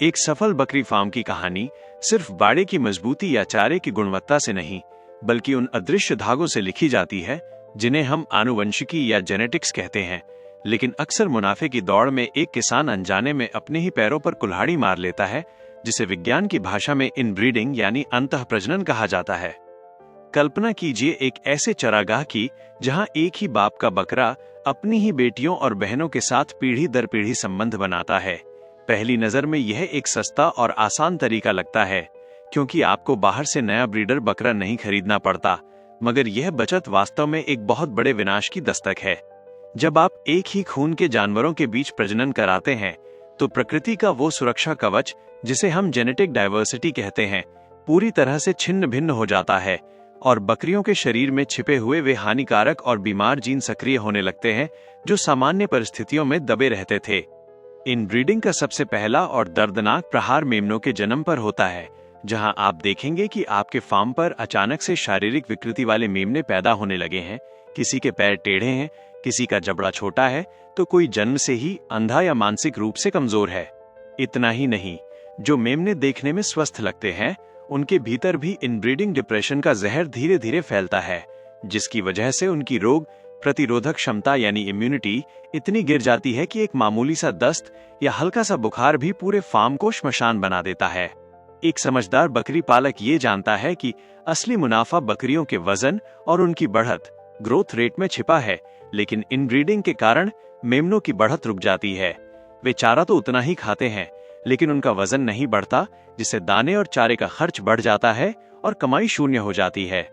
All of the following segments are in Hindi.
एक सफल बकरी फार्म की कहानी सिर्फ बाड़े की मजबूती या चारे की गुणवत्ता से नहीं, बल्कि उन अदृश्य धागों से लिखी जाती है जिन्हें हम आनुवंशिकी या जेनेटिक्स कहते हैं। लेकिन अक्सर मुनाफे की दौड़ में एक किसान अनजाने में अपने ही पैरों पर कुल्हाड़ी मार लेता है, जिसे विज्ञान की भाषा में इनब्रीडिंग यानी अंतःप्रजनन कहा जाता है। कल्पना कीजिए एक ऐसे चरागाह की जहां एक ही बाप का बकरा अपनी ही बेटियों और बहनों के साथ पीढ़ी दर पीढ़ी संबंध बनाता है। पहली नजर में यह एक सस्ता और आसान तरीका लगता है, क्योंकि आपको बाहर से नया ब्रीडर बकरा नहीं खरीदना पड़ता। मगर यह बचत वास्तव में एक बहुत बड़े विनाश की दस्तक है। जब आप एक ही खून के जानवरों के बीच प्रजनन कराते हैं, तो प्रकृति का वो सुरक्षा कवच जिसे हम जेनेटिक डाइवर्सिटी कहते हैं, पूरी तरह से छिन्न भिन्न हो जाता है और बकरियों के शरीर में छिपे हुए वे हानिकारक और बीमार जीन सक्रिय होने लगते हैं जो सामान्य परिस्थितियों में दबे रहते थे। इनब्रीडिंग का सबसे पहला और दर्दनाक प्रहार मेमनों के जन्म पर होता है, जहां आप देखेंगे कि आपके फार्म पर अचानक से शारीरिक विकृति वाले मेमने पैदा होने लगे हैं। किसी के पैर टेढ़े हैं, किसी का जबड़ा छोटा है, तो कोई जन्म से ही अंधा या मानसिक रूप से कमजोर है। इतना ही नहीं, जो मेमने देखने में स्वस्थ लगते हैं, उनके भीतर भी इनब्रीडिंग डिप्रेशन का जहर धीरे धीरे फैलता है, जिसकी वजह से उनकी रोग प्रतिरोधक क्षमता यानी इम्यूनिटी इतनी गिर जाती है कि एक मामूली सा दस्त या हल्का सा बुखार भी पूरे फार्म को श्मशान बना देता है। एक समझदार बकरी पालक ये जानता है कि असली मुनाफा बकरियों के वजन और उनकी बढ़त ग्रोथ रेट में छिपा है, लेकिन इनब्रीडिंग के कारण मेमनों की बढ़त रुक जाती है। वे चारा तो उतना ही खाते हैं, लेकिन उनका वजन नहीं बढ़ता, जिससे दाने और चारे का खर्च बढ़ जाता है और कमाई शून्य हो जाती है।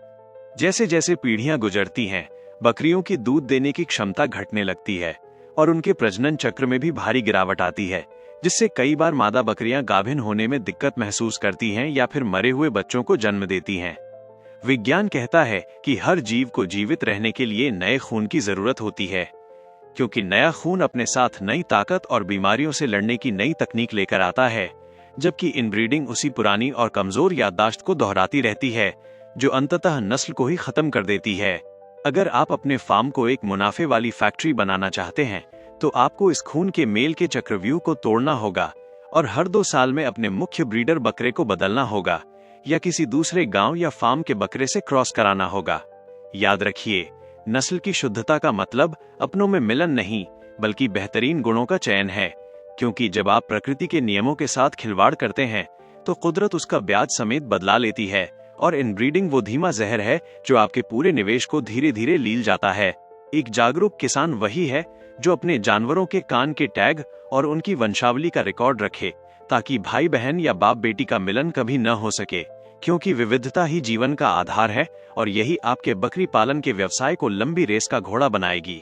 जैसे जैसे पीढ़ियां गुजरती हैं, बकरियों की दूध देने की क्षमता घटने लगती है और उनके प्रजनन चक्र में भी भारी गिरावट आती है, जिससे कई बार मादा बकरियां गाभिन होने में दिक्कत महसूस करती हैं या फिर मरे हुए बच्चों को जन्म देती हैं। विज्ञान कहता है कि हर जीव को जीवित रहने के लिए नए खून की जरूरत होती है, क्योंकि नया खून अपने साथ नई ताकत और बीमारियों से लड़ने की नई तकनीक लेकर आता है, जबकि इनब्रीडिंग उसी पुरानी और कमजोर याददाश्त को दोहराती रहती है, जो अंततः नस्ल को ही खत्म कर देती है। अगर आप अपने फार्म को एक मुनाफे वाली फैक्ट्री बनाना चाहते हैं, तो आपको इस खून के मेल के चक्रव्यूह को तोड़ना होगा और हर 2 साल में अपने मुख्य ब्रीडर बकरे को बदलना होगा या किसी दूसरे गांव या फार्म के बकरे से क्रॉस कराना होगा। याद रखिए, नस्ल की शुद्धता का मतलब अपनों में मिलन नहीं, बल्कि बेहतरीन गुणों का चयन है, क्योंकि जब आप प्रकृति के नियमों के साथ खिलवाड़ करते हैं, तो कुदरत उसका ब्याज समेत बदला लेती है और इनब्रीडिंग वो धीमा जहर है जो आपके पूरे निवेश को धीरे धीरे लील जाता है। एक जागरूक किसान वही है जो अपने जानवरों के कान के टैग और उनकी वंशावली का रिकॉर्ड रखे, ताकि भाई बहन या बाप बेटी का मिलन कभी न हो सके, क्योंकि विविधता ही जीवन का आधार है और यही आपके बकरी पालन के व्यवसाय को लंबी रेस का घोड़ा बनाएगी।